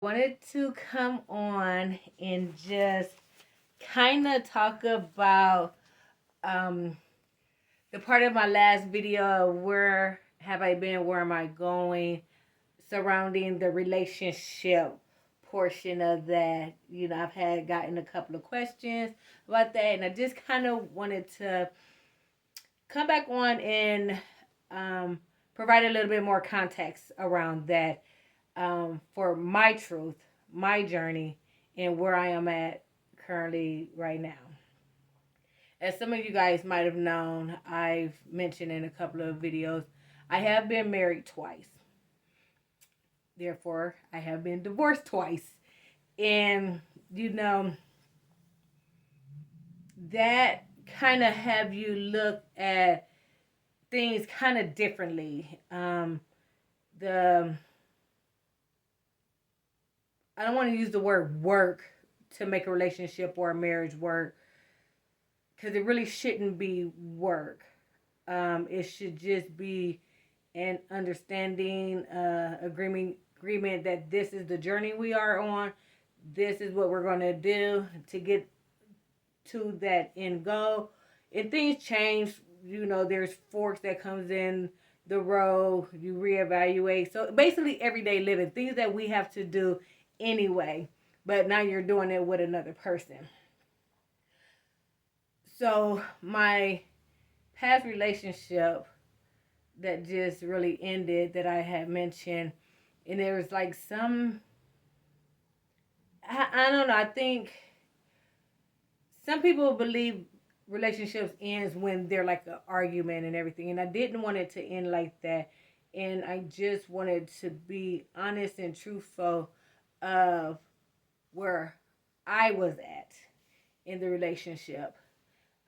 Wanted to come on and just kind of talk about um, the part of my last video of where have I been, where am I going, surrounding the relationship portion of that. I've had gotten a couple of questions about that, and I just kind of wanted to come back on and um, provide a little bit more context around that for my truth, my journey, and where I am at currently right now. As some of you guys might have known, I've mentioned in a couple of videos, I have been married twice. Therefore, I have been divorced twice. And, you know, that kind of have you look at things kind of differently. The I don't want to use the word work to make a relationship or a marriage work because it really shouldn't be work. It should just be an understanding, agreement that this is the journey we are on. This is what we're going to do to get to that end goal. And things change. There's forks that comes in the road. You reevaluate. So basically, everyday living, things that we have to do anyway, but now you're doing it with another person. So my past relationship that just really ended that I had mentioned, and there was like I don't know, I think some people believe relationships ends when they're like an argument and everything, and I didn't want it to end like that, and I just wanted to be honest and truthful of where I was at in the relationship.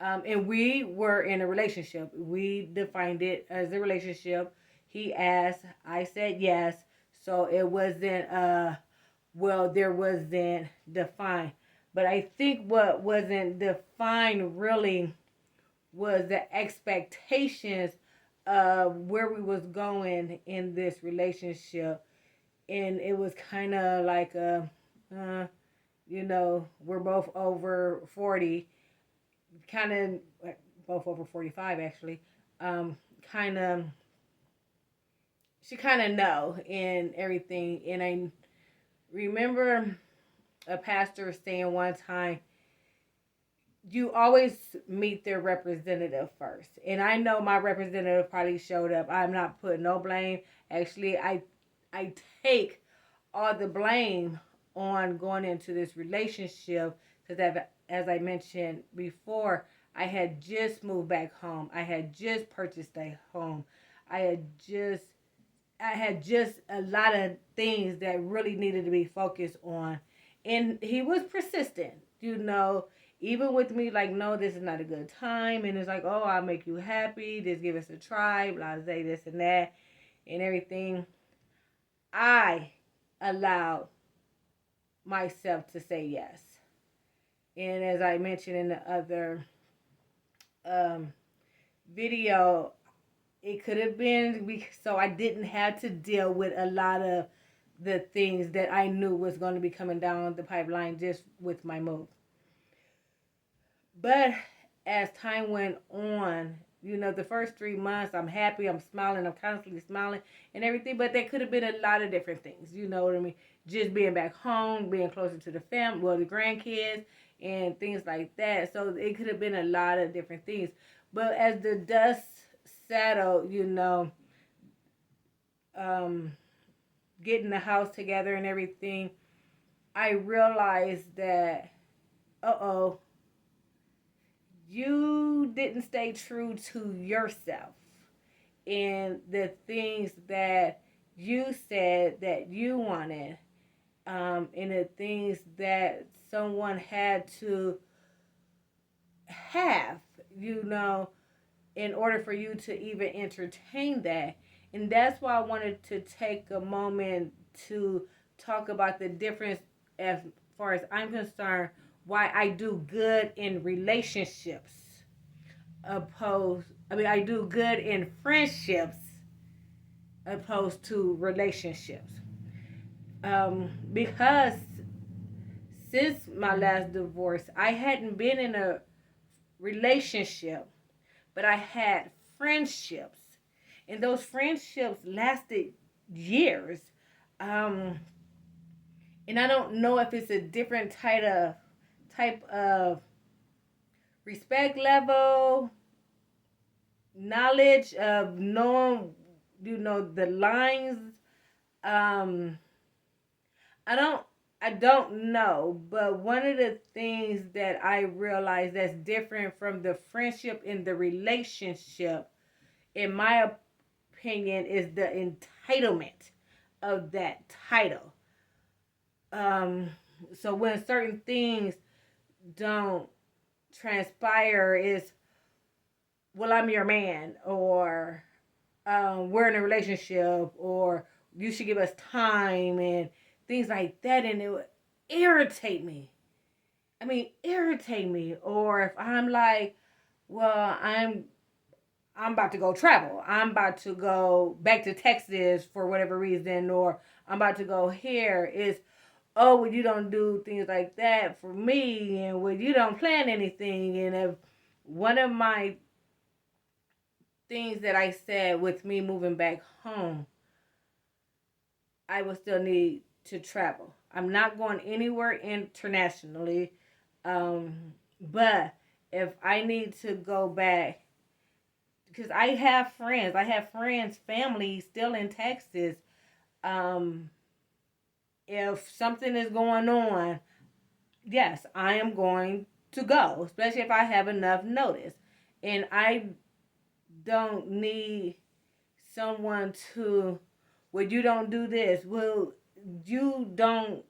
And we were in a relationship. We defined it as a relationship. He asked, I said yes. So it wasn't, there wasn't defined. But I think what wasn't defined really was the expectations of where we was going in this relationship. And it was kind of like we're both over 40, kind of both over 45 actually. Kind of, she kind of know and everything. And I remember a pastor saying one time, you always meet their representative first. And I know my representative probably showed up. I'm not putting no blame. Actually, I take all the blame on going into this relationship because, as I mentioned before, I had just moved back home. I had just purchased a home. I had just I had just a lot of things that really needed to be focused on. And he was persistent, even with me, like, no, this is not a good time. And it's like, oh, I'll make you happy. Just give us a try, blah, blah, this and that, and everything. I allowed myself to say yes. And as I mentioned in the other um, video, it could have been so I didn't have to deal with a lot of the things that I knew was going to be coming down the pipeline just with my move. But as time went on, the first 3 months, I'm happy, I'm smiling, I'm constantly smiling and everything. But there could have been a lot of different things, you know what I mean? Just being back home, being closer to the family, well, the grandkids, and things like that. So it could have been a lot of different things. But as the dust settled, um, getting the house together and everything, I realized that, uh-oh, you didn't stay true to yourself and the things that you said that you wanted, and the things that someone had to have, in order for you to even entertain that. And that's why I wanted to take a moment to talk about the difference as far as I'm concerned, why I do good in relationships I do good in friendships opposed to relationships. Because since my last divorce, I hadn't been in a relationship, but I had friendships, and those friendships lasted years. Um, and I don't know if it's a different type of respect level, knowledge of knowing, the lines. Um, I don't I don't know, but one of the things that I realized that's different from the friendship in the relationship, in my opinion, is the entitlement of that title. Um, so when certain things don't transpire, is, well, I'm your man, or we're in a relationship, or you should give us time, and things like that, and it would irritate me. I mean, irritate me. Or if I'm like, well, I'm about to go travel. I'm about to go back to Texas for whatever reason, or I'm about to go here. Is, oh, well, you don't do things like that for me, and well, you don't plan anything. And if one of my things that I said with me moving back home, I will still need to travel. I'm not going anywhere internationally. But if I need to go back, because I have friends, family still in Texas. Um, if something is going on, yes, I am going to go, especially if I have enough notice. And I don't need someone to, well, you don't do this. Well, you don't,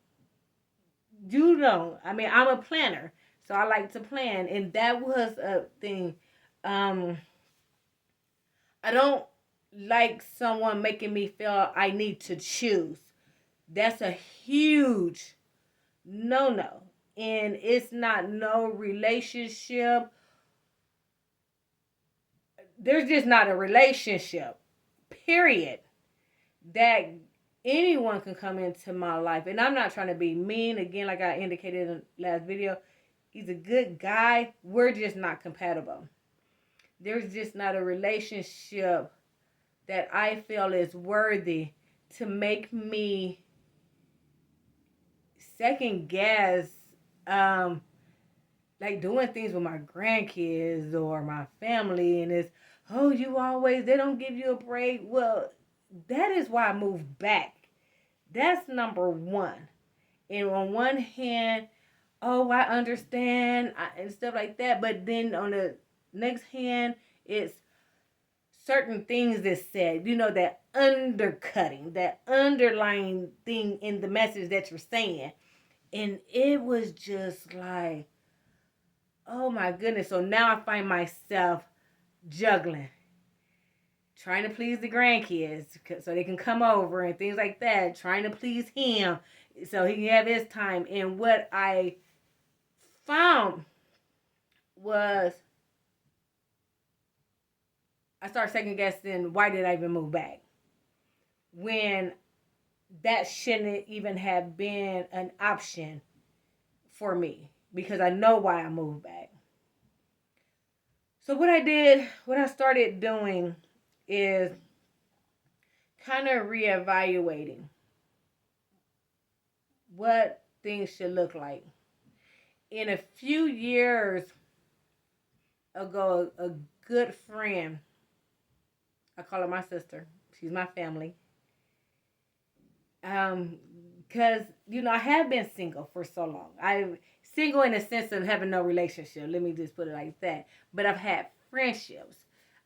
you don't. I mean, I'm a planner, so I like to plan. And that was a thing. Um, I don't like someone making me feel I need to choose. That's a huge no. And it's not no relationship. There's just not a relationship, period, that anyone can come into my life. And I'm not trying to be mean. Again, like I indicated in the last video, he's a good guy. We're just not compatible. There's just not a relationship that I feel is worthy to make me second guess, um like doing things with my grandkids or my family, and it's, oh, you always, they don't give you a break. Well, that is why I moved back. That's number one. And on one hand, oh, I understand, and stuff like that, but then on the next hand, it's certain things that's said, that undercutting, that underlying thing in the message that you're saying. And it was just like, oh my goodness. So now I find myself juggling, trying to please the grandkids so they can come over and things like that, trying to please him so he can have his time. And what I found was, I started second guessing, why did I even move back? When that shouldn't even have been an option for me, because I know why I moved back. So what I started doing is kind of reevaluating what things should look like. In a few years ago, a good friend, I call her my sister, she's my family, because I have been single for so long. I'm single in the sense of having no relationship. Let me just put it like that. But I've had friendships.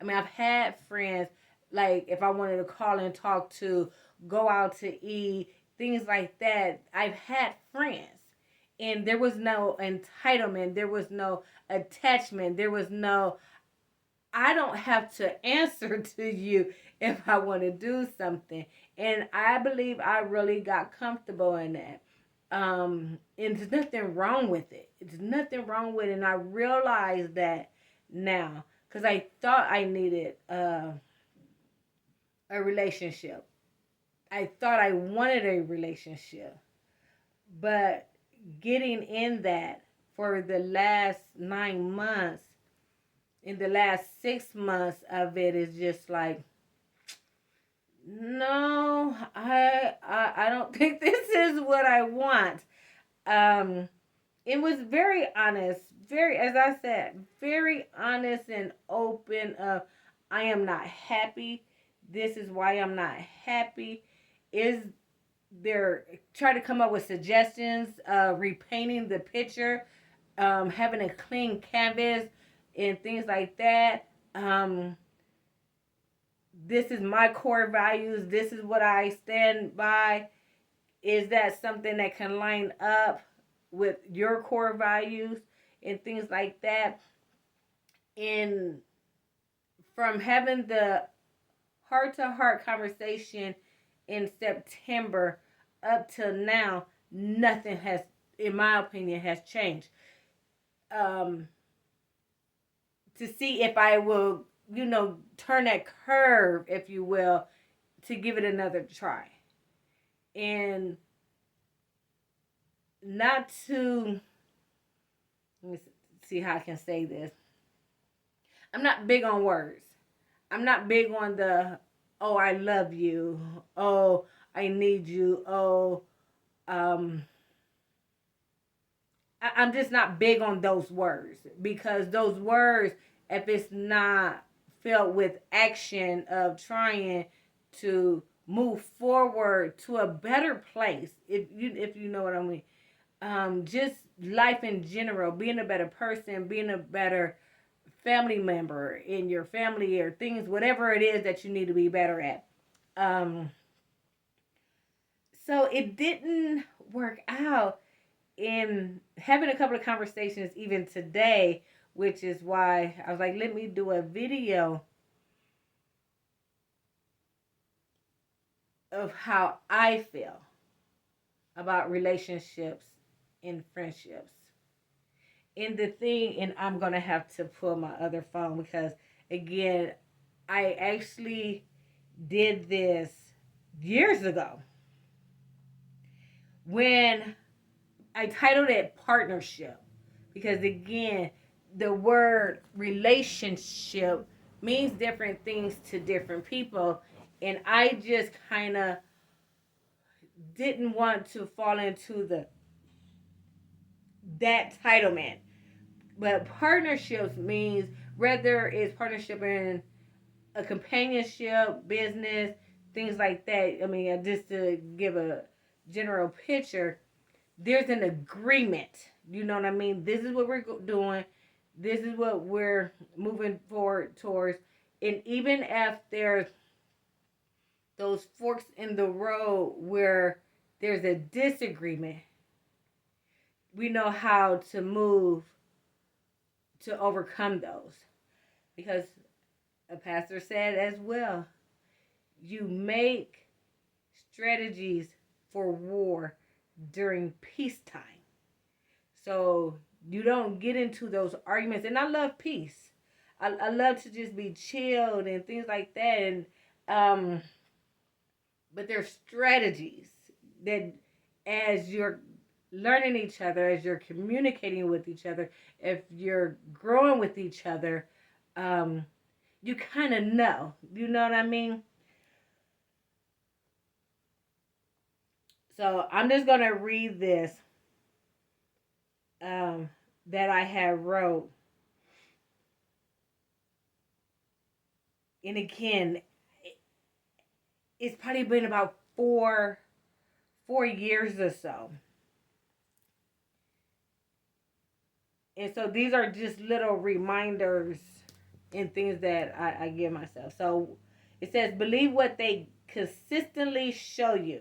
I mean, I've had friends, like if I wanted to call and talk to, go out to eat, things like that. I've had friends, and there was no entitlement. There was no attachment. There was no, I don't have to answer to you if I want to do something. And I believe I really got comfortable in that. And there's nothing wrong with it. There's nothing wrong with it. And I realize that now, because I thought I needed a relationship. I thought I wanted a relationship, but getting in that for the last 9 months, in the last 6 months of it is just like, no, I don't think this is what I want. Um, it was very honest, very, as I said, very honest and open of, I am not happy. This is why I'm not happy. Is there, try to come up with suggestions, repainting the picture, having a clean canvas and things like that. This is my core values. This is what I stand by. Is that something that can line up with your core values and things like that? And from having the heart to heart conversation in September up till now, nothing has, in my opinion, has changed. Um, to see if I will, turn that curve, if you will, to give it another try. And not to, let me see how I can say this. I'm not big on words. I'm not big on the, oh, I love you. Oh, I need you. Oh, um, I'm just not big on those words, because those words, if it's not filled with action of trying to move forward to a better place, if you know what I mean, just life in general, being a better person, being a better family member in your family or things, whatever it is that you need to be better at. Um, so it didn't work out in having a couple of conversations even today, which is why I was like, let me do a video of how I feel about relationships and friendships. And the thing, and I'm going to have to pull my other phone because, again, I actually did this years ago when I titled it Partnership, because again, the word relationship means different things to different people, and I just kind of didn't want to fall into the that titlement. But partnerships means whether it's partnership in a companionship, business, things like that. I mean, just to give a general picture, there's an agreement. You know what I mean? This is what we're doing. This is what we're moving forward towards. And even if there's those forks in the road where there's a disagreement, we know how to move to overcome those. Because a pastor said as well, you make strategies for war during peacetime. So you don't get into those arguments. And I love peace. I love to just be chilled and things like that. And but there's strategies that, as you're learning each other, as you're communicating with each other, if you're growing with each other, you kind of know. You know what I mean? So I'm just gonna read this that I have wrote. And again, it's probably been about four years or so. And so these are just little reminders and things that I give myself. So it says, believe what they consistently show you.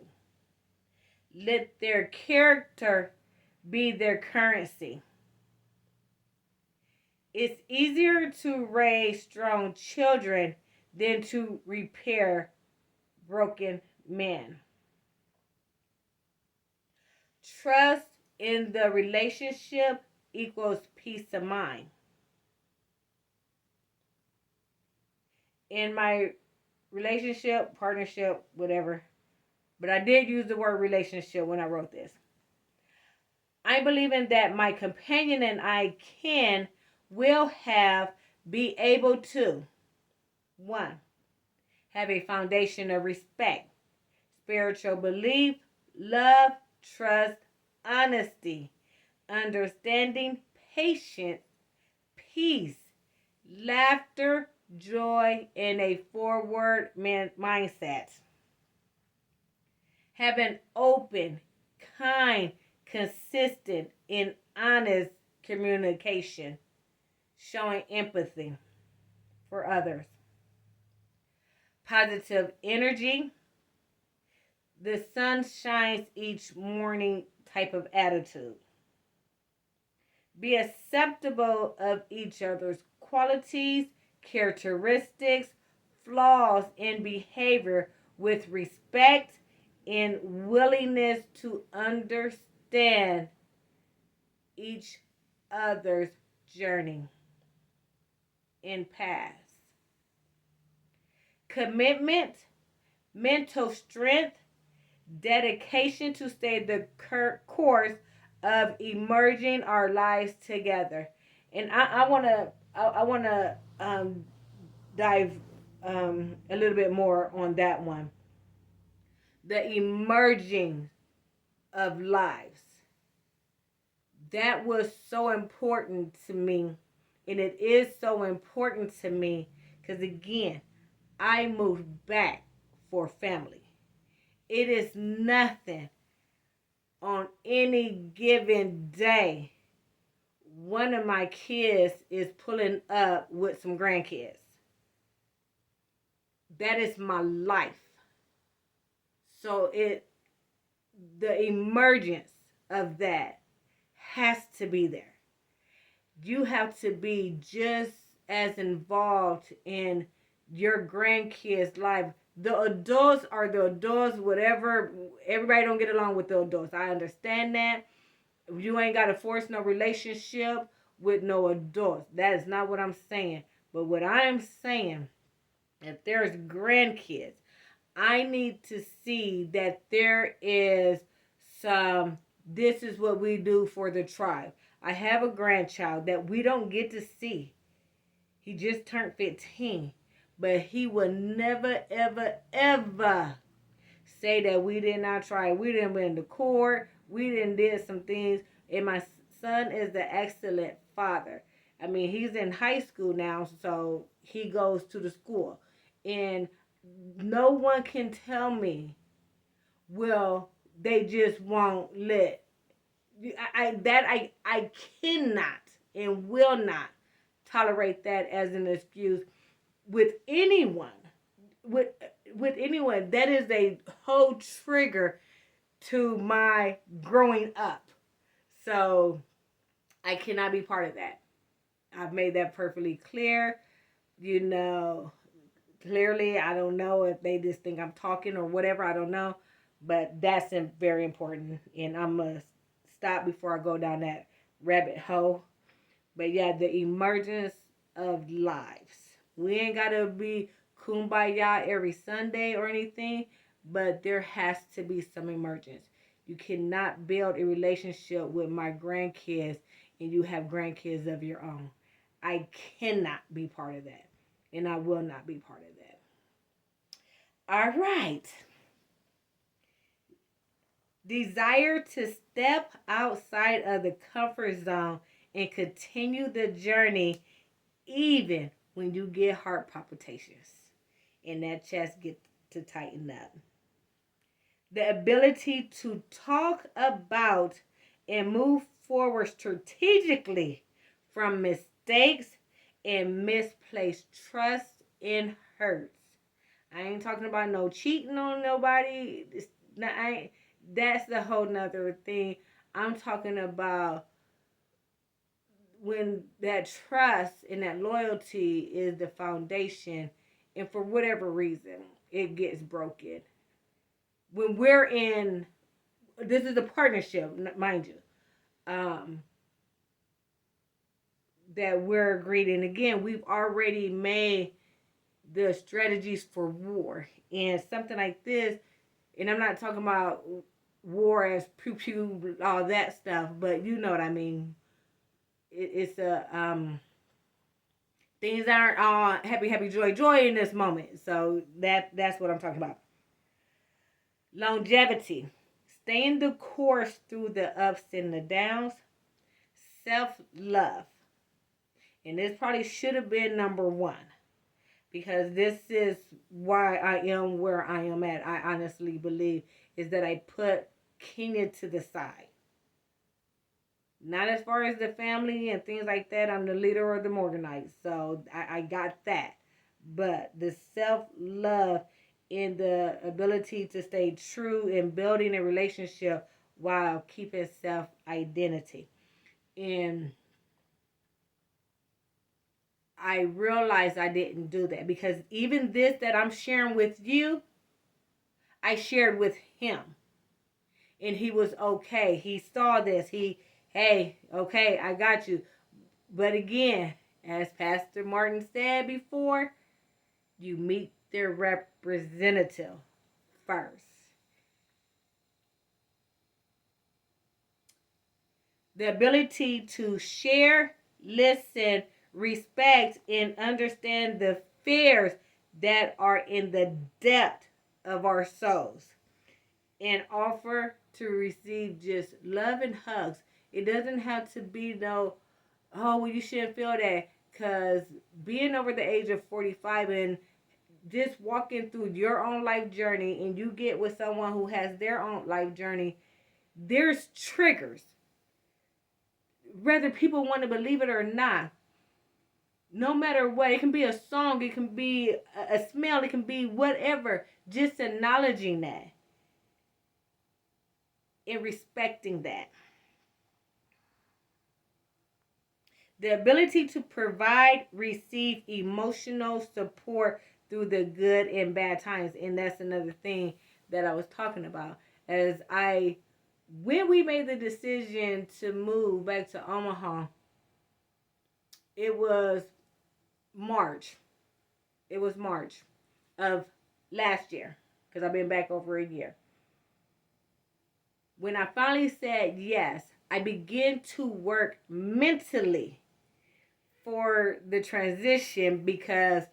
Let their character be their currency. It's easier to raise strong children than to repair broken men. Trust in the relationship equals peace of mind. In my relationship, partnership, whatever, but I did use the word relationship when I wrote this. I believe in that my companion and I will be able to, one, have a foundation of respect, spiritual belief, love, trust, honesty, understanding, patience, peace, laughter, joy, and a forward mindset. Have an open, kind, consistent, and honest communication, showing empathy for others. Positive energy, the sun shines each morning type of attitude. Be acceptable of each other's qualities, characteristics, flaws in behavior with respect and willingness to understand each other's journey and path. Commitment, mental strength, dedication to stay the course of emerging our lives together. And I want to dive a little bit more on that one. The emerging of lives. That was so important to me, and it is so important to me because again, I moved back for family. It is nothing on any given day. One of my kids is pulling up with some grandkids. That is my life. So the emergence of that has to be there. You have to be just as involved in your grandkids' life. The adults are the adults, whatever. Everybody don't get along with the adults. I understand that. You ain't got to force no relationship with no adults. That is not what I'm saying. But what I am saying, if there's grandkids, I need to see that there is some, this is what we do for the tribe. I have a grandchild that we don't get to see. He just turned 15. But he would never, ever, ever say that we did not try. We didn't went to court. We didn't did some things. And my son is an excellent father. I mean, he's in high school now, so he goes to the school. And no one can tell me, well, they just won't let. I cannot and will not tolerate that as an excuse with anyone. With anyone, that is a whole trigger to my growing up. So I cannot be part of that. I've made that perfectly clear. Clearly, I don't know if they just think I'm talking or whatever. I don't know. But that's very important. And I must stop before I go down that rabbit hole. But yeah, the emergence of lives. We ain't got to be kumbaya every Sunday or anything, but there has to be some emergence. You cannot build a relationship with my grandkids and you have grandkids of your own. I cannot be part of that, and I will not be part of that. All right. Desire to step outside of the comfort zone and continue the journey even when you get heart palpitations and that chest gets to tighten up. The ability to talk about and move forward strategically from mistakes and misplaced trust and hurts. I ain't talking about no cheating on nobody. That's the whole nother thing. I'm talking about when that trust and that loyalty is the foundation, and for whatever reason, it gets broken. When we're in, this is a partnership, mind you, that we're agreed. And again, we've already made the strategies for war. And something like this, And I'm not talking about war as pew pew, all that stuff, but you know what I mean. It's a things aren't all happy, happy, joy, joy in this moment. So that's what I'm talking about. Longevity, staying the course through the ups and the downs. Self love, and this probably should have been number one because this is why I am where I am at. I honestly believe is that I put Kenya to the side. Not as far as the family and things like that. I'm the leader of the Morganites, so I got that. But the self love and the ability to stay true in building a relationship while keeping self identity. And I realized I didn't do that because even this that I'm sharing with you, I shared with him. And he was okay. He saw this. Hey, okay, I got you. But again, as Pastor Martin said before, you meet their representative first. The ability to share, listen, respect, and understand the fears that are in the depth of our souls and offer to receive just love and hugs. It doesn't have to be no, oh, well, you shouldn't feel that. Because being over the age of 45 and just walking through your own life journey and you get with someone who has their own life journey, there's triggers. Whether people want to believe it or not, no matter what, it can be a song, it can be a smell, it can be whatever. Just acknowledging that and respecting that. The ability to provide, receive emotional support through the good and bad times. And that's another thing that I was talking about. When we made the decision to move back to Omaha, it was March. It was March of last year because I've been back over a year. When I finally said yes, I began to work mentally for the transition because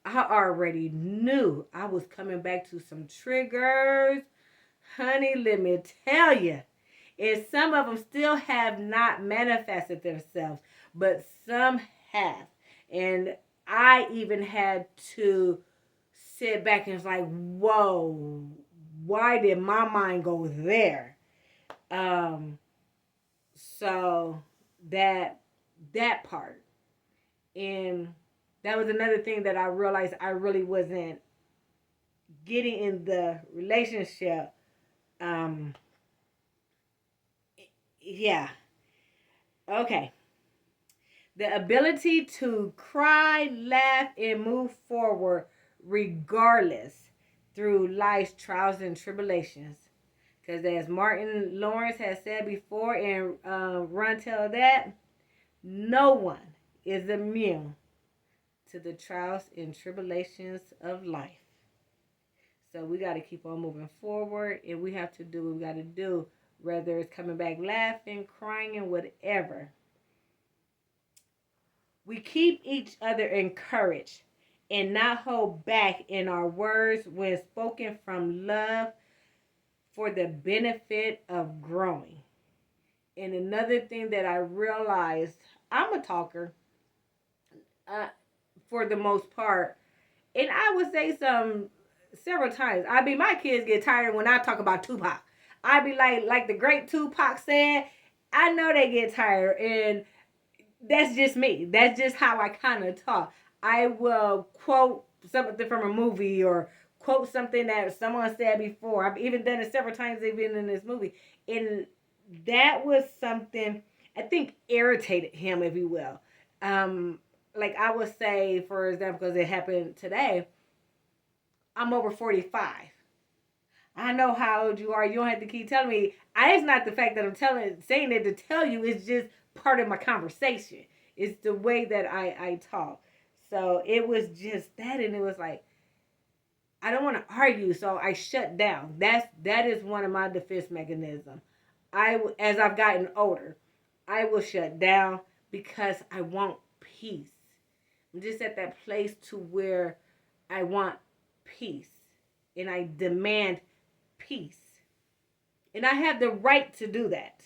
I already knew I was coming back to some triggers. Honey, let me tell you. And some of them still have not manifested themselves, but some have. And I even had to sit back and was like, whoa, why did my mind go there? So that part. And that was another thing that I realized I really wasn't getting in the relationship. Yeah. Okay. The ability to cry, laugh, and move forward regardless through life's trials and tribulations. Because as Martin Lawrence has said before and Run Tell That, no one is immune to the trials and tribulations of life. So we got to keep on moving forward and we have to do what we got to do, whether it's coming back laughing, crying, and whatever. We keep each other encouraged and not hold back in our words when spoken from love for the benefit of growing. And another thing that I realized, I'm a talker for the most part. And I would say several times. My kids get tired when I talk about Tupac. I be like the great Tupac said, I know they get tired. And that's just me. That's just how I kind of talk. I will quote something from a movie or quote something that someone said before. I've even done it several times, even in this movie. And that was something I think irritated him, if you will. Like I would say, for example, because it happened today, I'm over 45. I know how old you are. You don't have to keep telling me. It's not the fact that saying it to tell you. It's just part of my conversation. It's the way that I talk. So it was just that, and it was like, I don't want to argue, so I shut down. That is one of my defense mechanisms. As I've gotten older, I will shut down because I want peace. I'm just at that place to where I want peace and I demand peace. And I have the right to do that.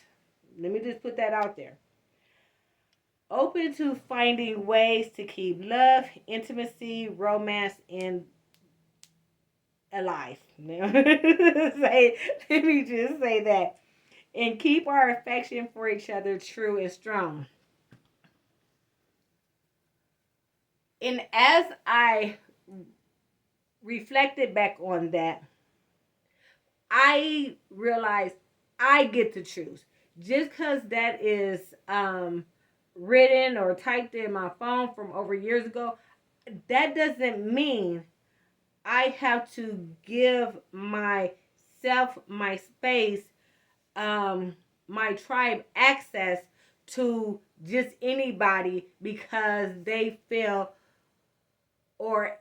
Let me just put that out there. Open to finding ways to keep love, intimacy, romance, and alive. Let me just say that. And keep our affection for each other true and strong. And as I reflected back on that, I realized I get to choose. Just because that is written or typed in my phone from over years ago, that doesn't mean I have to give myself, my space, my tribe access to just anybody because they feel, or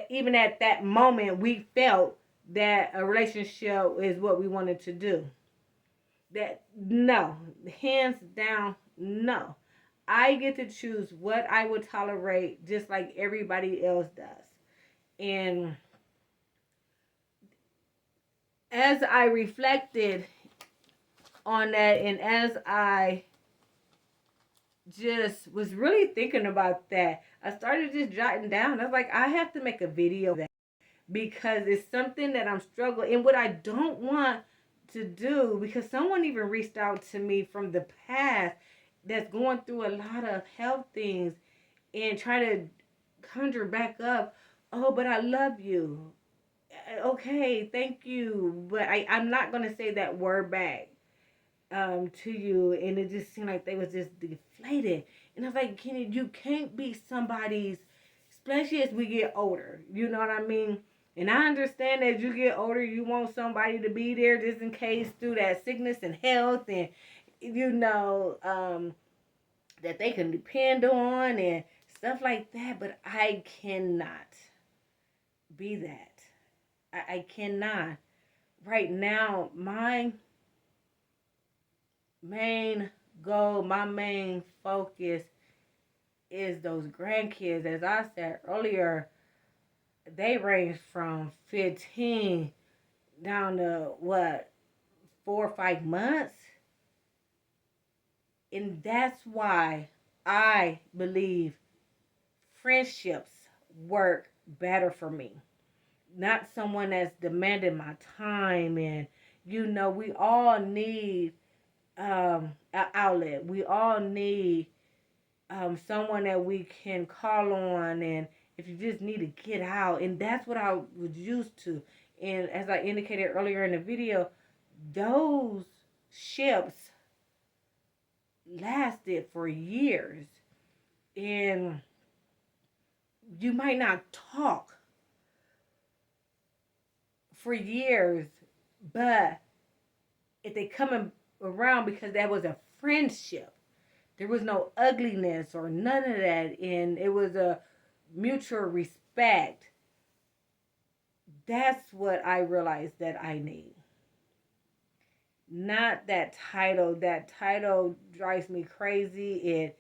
even at that moment, we felt that a relationship is what we wanted to do. That, no, hands down, no. I get to choose what I would tolerate just like everybody else does. And as I reflected on that, and as I just was really thinking about that, I started just jotting down. I was like, I have to make a video of that because it's something that I'm struggling, and what I don't want to do, because someone even reached out to me from the past that's going through a lot of health things and try to conjure back up, oh, but I love you. Okay, thank you, but I'm not gonna say that word back to you. And it just seemed like they was just deflated. And I was like, Kenny, you can't be somebody's, especially as we get older. You know what I mean? And I understand that as you get older, you want somebody to be there just in case through that sickness and health, and that they can depend on and stuff like that. But I cannot be that. I cannot. Right now, my main goal, my main focus is those grandkids. As I said earlier, they range from 15 down to what, 4 or 5 months. And that's why I believe friendships work better for me. Not someone that's demanding my time. And we all need an outlet. We all need someone that we can call on, and if you just need to get out. And that's what I was used to. And as I indicated earlier in the video, those ships lasted for years. And you might not talk for years, but if they coming around, because that was a friendship, there was no ugliness or none of that, and it was a mutual respect. That's what I realized that I need. Not that title. That title drives me crazy. It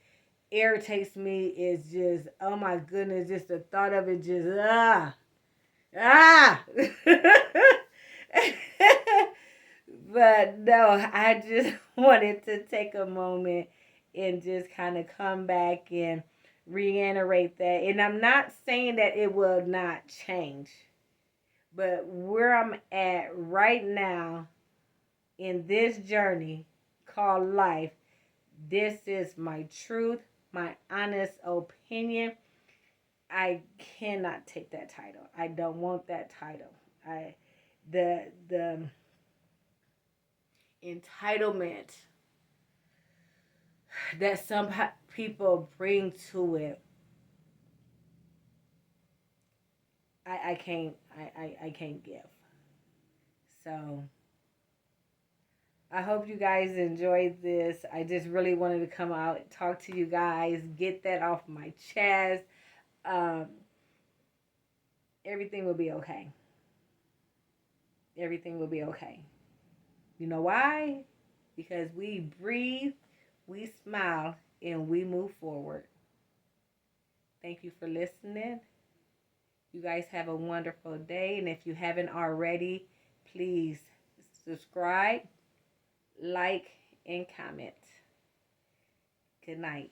irritates me. It's just, oh my goodness, just the thought of it just, ah. But no, I just wanted to take a moment and just kind of come back and reiterate that. And I'm not saying that it will not change, but where I'm at right now in this journey called life, this is my truth, my honest opinion. I cannot take that title. I don't want that title. The entitlement that some people bring to it, I can't give. So I hope you guys enjoyed this. I just really wanted to come out and talk to you guys, get that off my chest. Um, Everything will be okay. everything will be okay. You know why? Because we breathe, we smile, and we move forward. Thank you for listening. You guys have a wonderful day. And if you haven't already, please subscribe, like, and comment. Good night.